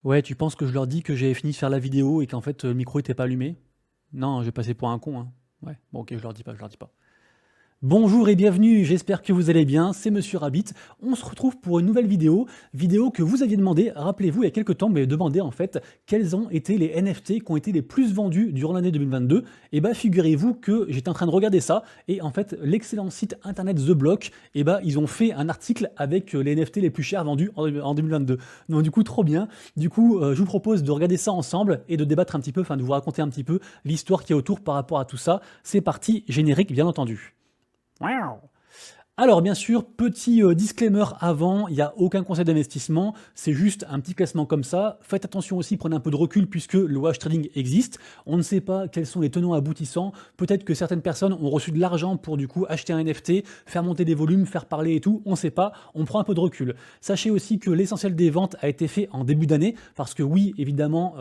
Ouais, tu penses que je leur dis que j'avais fini de faire la vidéo et qu'en fait, le micro était pas allumé? Non, je vais passer pour un con, hein. Ouais, bon OK, je leur dis pas. Bonjour et bienvenue, j'espère que vous allez bien, c'est Monsieur Rabbit. On se retrouve pour une nouvelle vidéo que vous aviez demandé, rappelez-vous, il y a quelques temps, mais demandé en fait quels ont été les NFT qui ont été les plus vendus durant l'année 2022. Et bah figurez-vous que j'étais en train de regarder ça, et en fait l'excellent site internet The Block, et bah ils ont fait un article avec les NFT les plus chers vendus en 2022. Donc du coup trop bien, du coup je vous propose de regarder ça ensemble et de débattre un petit peu, enfin de vous raconter un petit peu l'histoire qui est autour par rapport à tout ça. C'est parti, générique bien entendu. Wow. Alors bien sûr, petit disclaimer avant, il n'y a aucun conseil d'investissement, c'est juste un petit classement comme ça. Faites attention aussi, prenez un peu de recul puisque le wash trading existe. On ne sait pas quels sont les tenants aboutissants. Peut-être que certaines personnes ont reçu de l'argent pour du coup acheter un NFT, faire monter des volumes, faire parler et tout. On ne sait pas, on prend un peu de recul. Sachez aussi que l'essentiel des ventes a été fait en début d'année parce que oui, évidemment,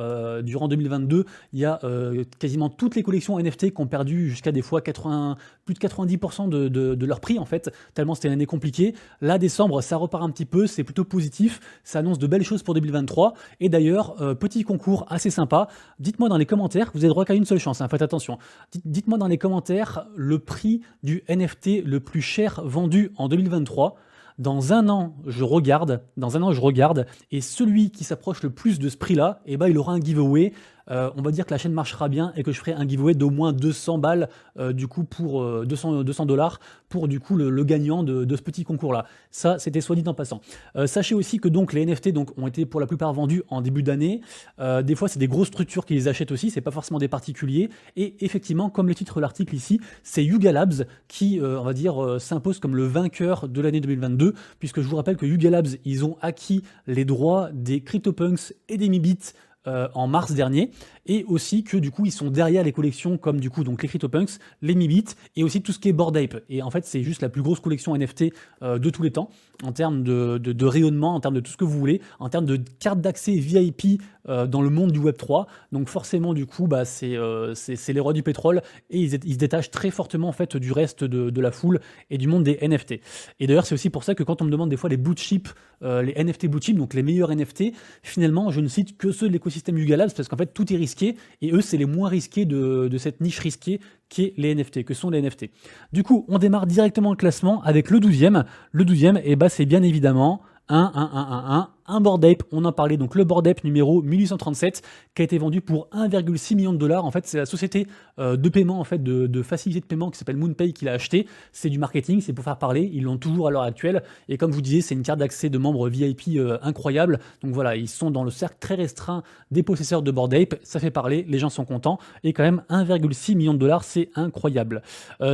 durant 2022, il y a quasiment toutes les collections NFT qui ont perdu jusqu'à des fois 80, plus de 90% de leur prix en fait tellement c'était une année compliquée. Là, décembre, ça repart un petit peu, c'est plutôt positif, ça annonce de belles choses pour 2023. Et d'ailleurs, petit concours assez sympa, dites-moi dans les commentaires, vous avez droit qu'à une seule chance, hein, faites attention. Dites-moi dans les commentaires le prix du NFT le plus cher vendu en 2023. Dans un an, je regarde, et celui qui s'approche le plus de ce prix-là, eh ben, il aura un giveaway. On va dire que la chaîne marchera bien et que je ferai un giveaway d'au moins 200 balles, du coup, pour 200 dollars pour du coup le gagnant de ce petit concours-là. Ça, c'était soit dit en passant. Sachez aussi que donc les NFT donc, ont été pour la plupart vendus en début d'année. Des fois, c'est des grosses structures qui les achètent aussi, c'est pas forcément des particuliers. Et effectivement, comme le titre de l'article ici, c'est Yuga Labs qui, on va dire, s'impose comme le vainqueur de l'année 2022, puisque je vous rappelle que Yuga Labs, ils ont acquis les droits des CryptoPunks et des Mibits en mars dernier, et aussi que du coup ils sont derrière les collections comme du coup donc les CryptoPunks, les Mibits et aussi tout ce qui est Bored Ape. Et en fait c'est juste la plus grosse collection NFT de tous les temps en termes de rayonnement, en termes de tout ce que vous voulez, en termes de cartes d'accès VIP dans le monde du Web 3. Donc forcément du coup bah, c'est les rois du pétrole et ils se détachent très fortement en fait du reste de la foule et du monde des NFT. Et d'ailleurs c'est aussi pour ça que quand on me demande des fois les blue chip, les NFT blue chip, donc les meilleurs NFT, finalement je ne cite que ceux de l'écosystème Yuga Labs parce qu'en fait tout est risqué et eux c'est les moins risqués de cette niche risquée qui est les NFT, que sont les NFT. Du coup, on démarre directement le classement avec le 12e. Le 12e, et bah, c'est bien évidemment un Bored Ape, on en parlait, donc le Bored Ape numéro 1837, qui a été vendu pour 1,6 million de dollars. En fait, c'est la société de paiement, en fait, de facilité de paiement qui s'appelle MoonPay qui l'a acheté. C'est du marketing, c'est pour faire parler. Ils l'ont toujours à l'heure actuelle. Et comme je vous disais, c'est une carte d'accès de membres VIP incroyable. Donc voilà, ils sont dans le cercle très restreint des possesseurs de Bored Ape. Ça fait parler, les gens sont contents. Et quand même, 1,6 million de dollars, c'est incroyable.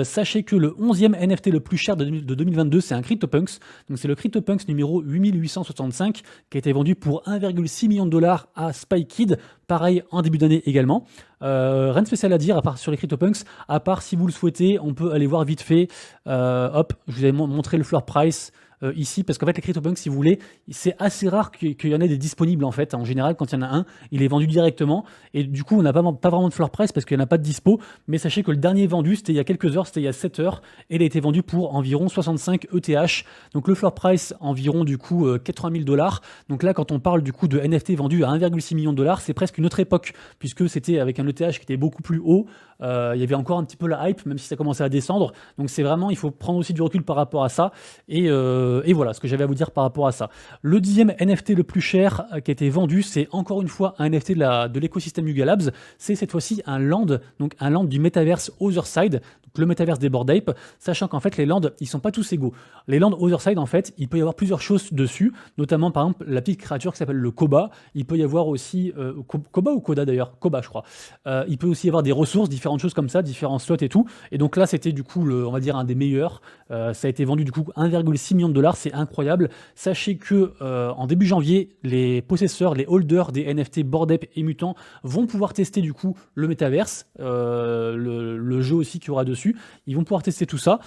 Sachez que le 11e NFT le plus cher de 2022, c'est un CryptoPunks. Donc c'est le CryptoPunks numéro 8865 qui a été vendu pour 1,6 million de dollars à SpyKid, pareil en début d'année également. Rien de spécial à dire à part sur les CryptoPunks, à part si vous le souhaitez, on peut aller voir vite fait. Hop, je vous ai montré le floor price. Ici, parce qu'en fait les CryptoPunks, si vous voulez, c'est assez rare qu'il y en ait des disponibles en fait. En général, quand il y en a un, il est vendu directement et du coup on n'a pas vraiment de floor price parce qu'il n'y en a pas de dispo, mais sachez que le dernier vendu c'était il y a quelques heures, c'était il y a 7 heures et il a été vendu pour environ 65 ETH. Donc le floor price environ du coup 80 000 dollars. Donc là quand on parle du coup de NFT vendu à 1,6 million de dollars, c'est presque une autre époque puisque c'était avec un ETH qui était beaucoup plus haut. Il y avait encore un petit peu la hype même si ça commençait à descendre. Donc c'est vraiment, il faut prendre aussi du recul par rapport à ça et voilà ce que j'avais à vous dire par rapport à ça. Le 10e NFT le plus cher qui a été vendu, c'est encore une fois un NFT de l'écosystème Yuga Labs. C'est cette fois-ci un land, donc un land du metaverse Otherside, donc le metaverse des Bored Ape, sachant qu'en fait les lands, ils sont pas tous égaux. Les lands Otherside, en fait, il peut y avoir plusieurs choses dessus, notamment par exemple la petite créature qui s'appelle le Koba. Il peut y avoir aussi, Koba ou Koda d'ailleurs, Koba je crois. Il peut aussi y avoir des ressources, différentes choses comme ça, différents slots et tout. Et donc là, c'était du coup, on va dire, un des meilleurs. Ça a été vendu du coup 1,6 million de dollars, c'est incroyable. Sachez que en début janvier, les possesseurs, les holders des NFT Bored Ape et Mutant vont pouvoir tester du coup le Metaverse, le jeu aussi qu'il y aura dessus. Ils vont pouvoir tester tout ça.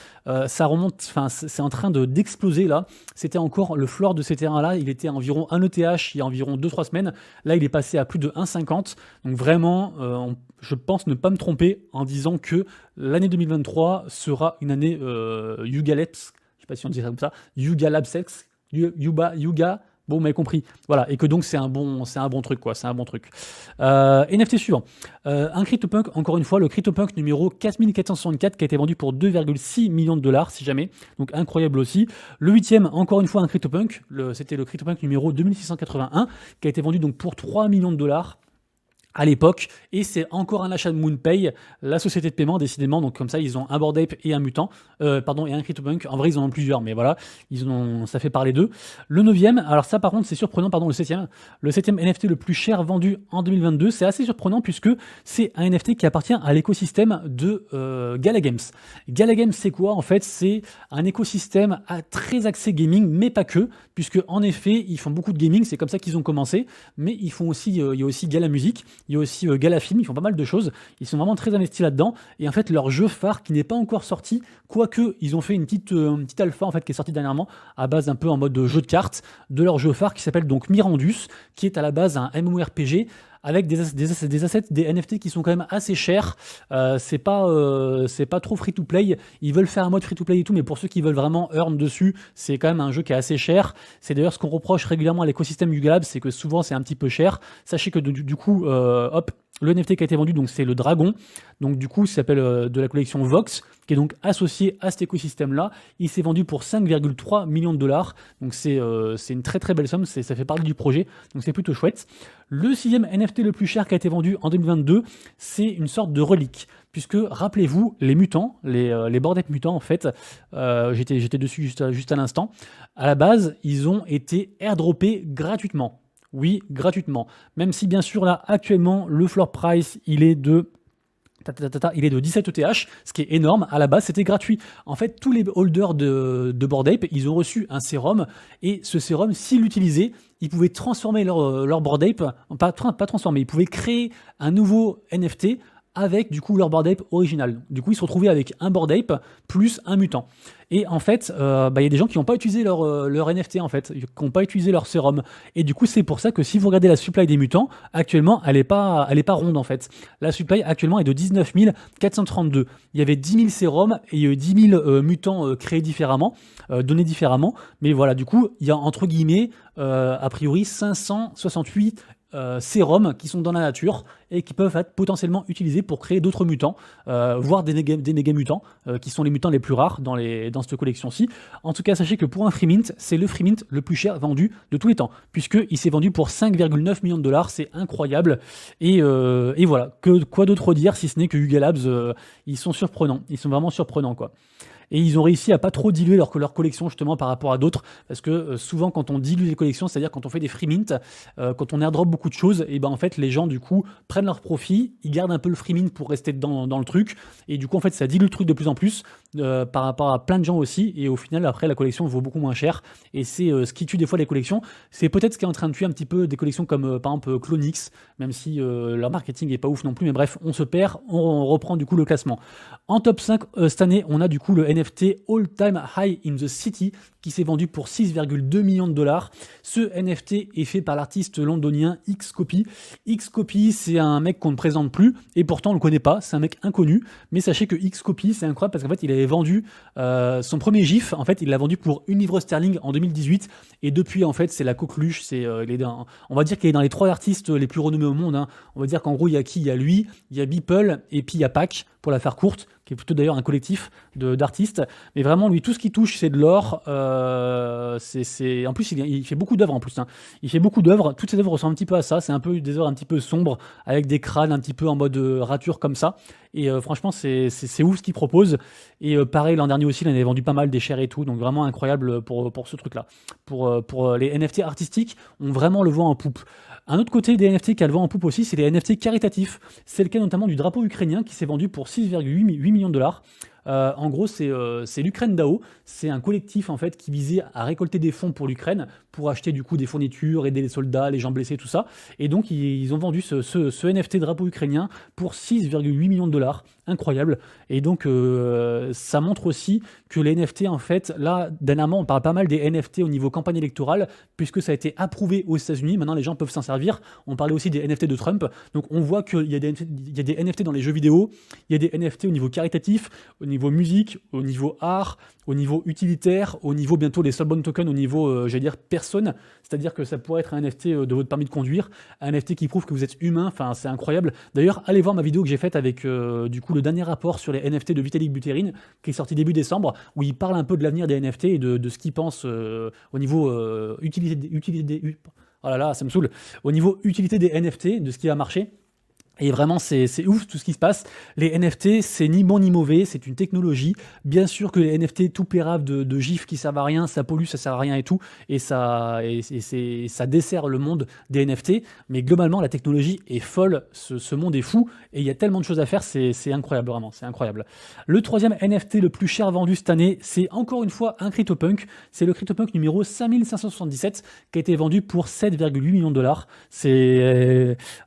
Ça remonte, enfin c'est en train d'exploser là. C'était encore le floor de ces terrains-là, il était à environ 1 ETH il y a environ 2-3 semaines. Là, il est passé à plus de 1,50. Donc vraiment, je pense ne pas me tromper en disant que l'année 2023 sera une année Yuga Labs, je sais pas si on dit ça comme ça, Yuga Labsex, Yuga, Bon, vous m'avez compris. Voilà, et que donc c'est un bon truc, quoi. C'est un bon truc. NFT suivant. Un CryptoPunk, encore une fois, le CryptoPunk numéro 4464 qui a été vendu pour 2,6 millions de dollars, si jamais. Donc incroyable aussi. Le huitième, encore une fois, un CryptoPunk. C'était le CryptoPunk numéro 2681 qui a été vendu donc pour 3 millions de dollars à l'époque, et c'est encore un achat de MoonPay, la société de paiement, décidément. Donc comme ça, ils ont un Bored Ape et un mutant, pardon, et un CryptoPunk. En vrai, ils en ont plusieurs, mais voilà, ça fait parler d'eux. Le neuvième, alors ça par contre, c'est surprenant, pardon, le septième NFT le plus cher vendu en 2022, c'est assez surprenant puisque c'est un NFT qui appartient à l'écosystème de Gala Games. Gala Games, c'est quoi? En fait, c'est un écosystème très axé gaming, mais pas que, puisque en effet, ils font beaucoup de gaming, c'est comme ça qu'ils ont commencé, mais ils font aussi, il y a aussi Gala Musique, il y a aussi Gala Film, ils font pas mal de choses, ils sont vraiment très investis là-dedans, et en fait leur jeu phare qui n'est pas encore sorti, quoique ils ont fait une petite alpha en fait qui est sortie dernièrement, à base un peu en mode jeu de cartes, de leur jeu phare qui s'appelle donc Mirandus, qui est à la base un MMORPG, avec des assets, des NFT qui sont quand même assez chers. C'est pas trop free to play. Ils veulent faire un mode free to play et tout, mais pour ceux qui veulent vraiment earn dessus, c'est quand même un jeu qui est assez cher. C'est d'ailleurs ce qu'on reproche régulièrement à l'écosystème Yuga Labs, c'est que souvent c'est un petit peu cher. Sachez que du coup, hop, le NFT qui a été vendu, donc c'est le dragon. Donc du coup, ça s'appelle de la collection Vox, qui est donc associé à cet écosystème-là. Il s'est vendu pour 5,3 millions de dollars. Donc c'est une très très belle somme. Ça fait partie du projet. Donc c'est plutôt chouette. Le sixième NFT le plus cher qui a été vendu en 2022, c'est une sorte de relique. Puisque, rappelez-vous, les mutants, les Bored Ape mutants, en fait, j'étais dessus juste à l'instant, à la base, ils ont été airdroppés gratuitement. Oui, gratuitement. Même si, bien sûr, là, actuellement, le floor price, il est de 17 ETH, ce qui est énorme. À la base, c'était gratuit. En fait, tous les holders de Bored Ape, ils ont reçu un sérum, et ce sérum, s'ils l'utilisaient, ils pouvaient transformer leur Bored Ape, pas transformer, ils pouvaient créer un nouveau NFT avec du coup leur Bored Ape original. Du coup, ils se retrouvaient avec un Bored Ape plus un mutant. Et en fait, y a des gens qui n'ont pas utilisé leur NFT en fait, qui n'ont pas utilisé leur sérum. Et du coup, c'est pour ça que si vous regardez la supply des mutants, actuellement, elle est pas ronde en fait. La supply actuellement est de 19 432. Il y avait 10 000 sérums et il y a eu 10 000 mutants créés différemment, donnés différemment. Mais voilà, du coup, il y a entre guillemets, a priori, 568 sérums qui sont dans la nature et qui peuvent être potentiellement utilisés pour créer d'autres mutants, voire des méga mutants, qui sont les mutants les plus rares dans cette collection-ci. En tout cas, sachez que pour un free mint, c'est le free mint le plus cher vendu de tous les temps, puisqu'il s'est vendu pour 5,9 millions de dollars, c'est incroyable. Et voilà, quoi d'autre dire si ce n'est que Yuga Labs, ils sont surprenants, ils sont vraiment surprenants quoi. Et ils ont réussi à pas trop diluer leur collection justement par rapport à d'autres, parce que souvent quand on dilue les collections, c'est-à-dire quand on fait des free mint, quand on airdrop beaucoup de choses, et ben en fait les gens du coup prennent leur profit, ils gardent un peu le free mint pour rester dans le truc, et du coup en fait ça dilue le truc de plus en plus par rapport à plein de gens aussi, et au final après la collection vaut beaucoup moins cher, et c'est ce qui tue des fois les collections. C'est peut-être ce qui est en train de tuer un petit peu des collections comme par exemple Clonix, même si leur marketing est pas ouf non plus, mais bref, on se perd, on reprend du coup le classement. En top 5 cette année, on a du coup le NFT All Time High in the City qui s'est vendu pour 6,2 millions de dollars. Ce NFT est fait par l'artiste londonien Xcopy. Xcopy, c'est un mec qu'on ne présente plus et pourtant on le connaît pas, c'est un mec inconnu. Mais sachez que Xcopy, c'est incroyable parce qu'en fait il avait vendu son premier GIF, en fait il l'a vendu pour une livre sterling en 2018 et depuis en fait c'est la coqueluche, on va dire qu'il est dans les 3 artistes les plus renommés au monde, hein. On va dire qu'en gros il y a qui? Il y a lui, il y a Beeple et puis il y a Pac, pour la faire courte, qui est plutôt d'ailleurs un collectif d'artistes. Mais vraiment, lui, tout ce qu'il touche, c'est de l'or. En plus, il fait beaucoup d'œuvres en plus, hein. Il fait beaucoup d'œuvres. Toutes ses œuvres ressemblent un petit peu à ça. C'est un peu des œuvres un petit peu sombres, avec des crânes un petit peu en mode rature comme ça. Et franchement, c'est ouf ce qu'il propose. Et pareil, l'an dernier aussi, il en avait vendu pas mal des chairs et tout. Donc vraiment incroyable pour ce truc-là. Pour les NFT artistiques, on vraiment le vent en poupe. Un autre côté des NFT qui a le vent en poupe aussi, c'est les NFT caritatifs. C'est le cas notamment du drapeau ukrainien qui s'est vendu pour 6,8 millions de dollars. En gros, c'est l'Ukraine DAO. C'est un collectif en fait qui visait à récolter des fonds pour l'Ukraine, pour acheter du coup des fournitures, aider les soldats, les gens blessés, tout ça. Et donc ils ont vendu ce NFT drapeau ukrainien pour 6,8 millions de dollars. Incroyable. Et donc ça montre aussi que les NFT en fait, là dernièrement on parle pas mal des NFT au niveau campagne électorale, puisque ça a été approuvé aux États-Unis. Maintenant les gens peuvent s'en servir. On parlait aussi des NFT de Trump. Donc on voit qu'il y a des NFT dans les jeux vidéo, il y a des NFT au niveau caritatif, au niveau niveau musique, au niveau art, au niveau utilitaire, au niveau bientôt les Soulbound tokens, au niveau, j'allais dire, personne. C'est-à-dire que ça pourrait être un NFT de votre permis de conduire, un NFT qui prouve que vous êtes humain, enfin c'est incroyable. D'ailleurs, allez voir ma vidéo que j'ai faite avec du coup le dernier rapport sur les NFT de Vitalik Buterin, qui est sorti début décembre, où il parle un peu de l'avenir des NFT et de ce qu'il pense au niveau oh là là, ça me saoule. Au niveau utilité des NFT, de ce qui va marcher. Et vraiment, c'est ouf tout ce qui se passe. Les NFT, c'est ni bon ni mauvais, c'est une technologie. Bien sûr que les NFT tout péraves de gifs qui servent à rien, ça pollue, ça sert à rien et tout, et ça dessert le monde des NFT. Mais globalement, la technologie est folle, ce monde est fou, et il y a tellement de choses à faire, c'est incroyable, vraiment, c'est incroyable. Le troisième NFT le plus cher vendu cette année, c'est encore une fois un CryptoPunk. C'est le CryptoPunk numéro 5577 qui a été vendu pour 7,8 millions de dollars.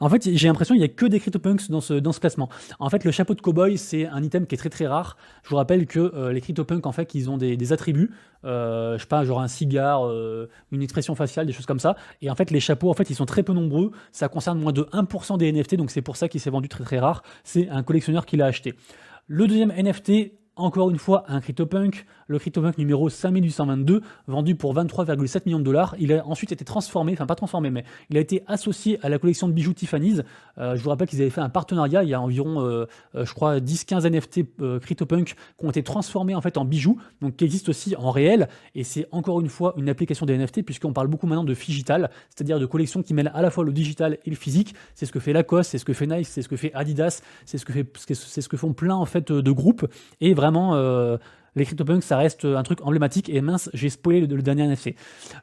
En fait, j'ai l'impression qu'il n'y a que des CryptoPunks dans ce classement. En fait, le chapeau de cowboy, c'est un item qui est très très rare. Je vous rappelle que les CryptoPunks, en fait, ils ont des attributs. Je sais pas, genre un cigare, une expression faciale, des choses comme ça. Et en fait, les chapeaux, en fait, ils sont très peu nombreux. Ça concerne moins de 1% des NFT, donc c'est pour ça qu'il s'est vendu très très rare. C'est un collectionneur qui l'a acheté. Le deuxième NFT, encore une fois, un CryptoPunk, le CryptoPunk numéro 5822, vendu pour 23,7 millions de dollars. Il a ensuite été transformé, enfin pas transformé, mais il a été associé à la collection de bijoux Tiffany's. Je vous rappelle qu'ils avaient fait un partenariat, il y a environ, je crois, 10-15 NFT CryptoPunk qui ont été transformés en fait en bijoux, donc qui existent aussi en réel. Et c'est encore une fois une application des NFT, puisqu'on parle beaucoup maintenant de Figital, c'est-à-dire de collections qui mêlent à la fois le digital et le physique. C'est ce que fait Lacoste, c'est ce que fait Nike, c'est ce que fait Adidas, c'est ce que font plein en fait de groupes. Et vraiment, les CryptoPunks, ça reste un truc emblématique. Et mince, j'ai spoilé le dernier NFT.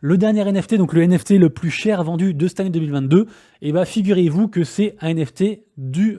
Le dernier NFT, donc le NFT le plus cher vendu de cette année 2022, et bah figurez-vous que c'est un NFT du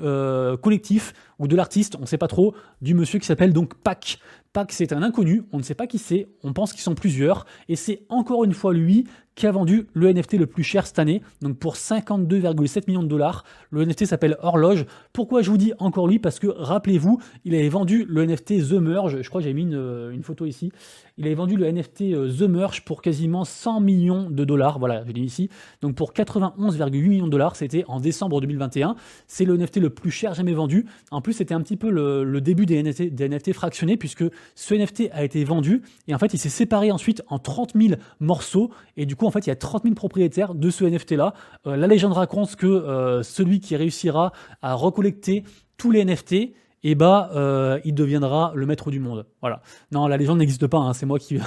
collectif ou de l'artiste, on ne sait pas trop, du monsieur qui s'appelle donc Pac. Pac, c'est un inconnu, on ne sait pas qui c'est, on pense qu'ils sont plusieurs, et c'est encore une fois lui qui a vendu le NFT le plus cher cette année, donc pour 52,7 millions de dollars. Le NFT s'appelle Horloge. Pourquoi je vous dis encore lui? Parce que rappelez-vous, il avait vendu le NFT The Merge, je crois que j'ai mis une photo ici, il avait vendu le NFT The Merge pour quasiment 100 millions de dollars, voilà, je l'ai ici, donc pour 91,8 millions de dollars, c'était en décembre 2021, c'est le NFT le plus cher jamais vendu. En plus, c'était un petit peu le début des NFT fractionnés, puisque ce NFT a été vendu, et en fait, il s'est séparé ensuite en 30 000 morceaux, et du coup, en fait, il y a 30 000 propriétaires de ce NFT-là. La légende raconte que celui qui réussira à recollecter tous les NFT, et bah, il deviendra le maître du monde. Voilà. Non, la légende n'existe pas, hein, c'est moi qui...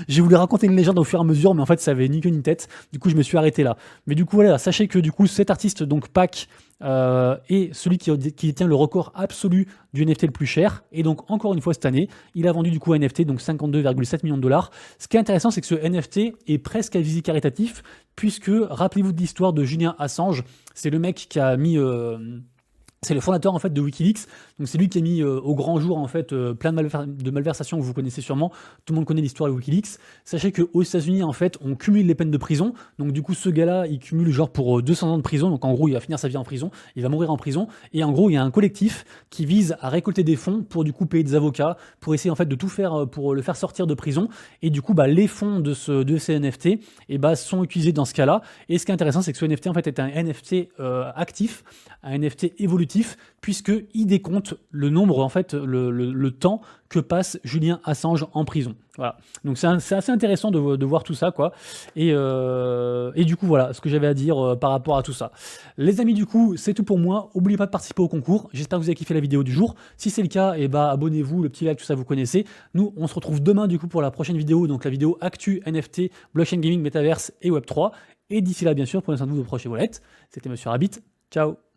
J'ai voulu raconter une légende au fur et à mesure, mais en fait, ça avait ni queue ni tête. Du coup, je me suis arrêté là. Mais du coup, voilà, sachez que du coup, cet artiste, donc Pac, est celui qui détient le record absolu du NFT le plus cher. Et donc, encore une fois, cette année, il a vendu du coup un NFT, donc 52,7 millions de dollars. Ce qui est intéressant, c'est que ce NFT est presque à visée caritatif, puisque, rappelez-vous de l'histoire de Julian Assange, c'est le mec qui a mis... c'est le fondateur en fait de WikiLeaks, donc c'est lui qui a mis au grand jour en fait plein de malversations que vous connaissez sûrement. Tout le monde connaît l'histoire de WikiLeaks. Sachez qu'aux États-Unis en fait on cumule les peines de prison, donc du coup ce gars-là il cumule genre pour 200 ans de prison, donc en gros il va finir sa vie en prison, il va mourir en prison, et en gros il y a un collectif qui vise à récolter des fonds pour du coup payer des avocats, pour essayer en fait de tout faire pour le faire sortir de prison, et du coup bah, les fonds de ces NFT et bah, sont utilisés dans ce cas-là. Et ce qui est intéressant c'est que ce NFT en fait est un NFT actif, un NFT évolutif, puisqu'il décompte le nombre, en fait, le temps que passe Julian Assange en prison. Voilà. Donc c'est assez intéressant de voir tout ça, quoi. Et du coup, voilà ce que j'avais à dire par rapport à tout ça. Les amis, du coup, c'est tout pour moi. N'oubliez pas de participer au concours. J'espère que vous avez kiffé la vidéo du jour. Si c'est le cas, et bah, abonnez-vous, le petit like, tout ça, vous connaissez. Nous, on se retrouve demain, du coup, pour la prochaine vidéo. Donc la vidéo Actu, NFT, Blockchain Gaming, Metaverse et Web3. Et d'ici là, bien sûr, prenez soin de vous, vos proches et vos lettres. C'était Monsieur Rabbit. Ciao.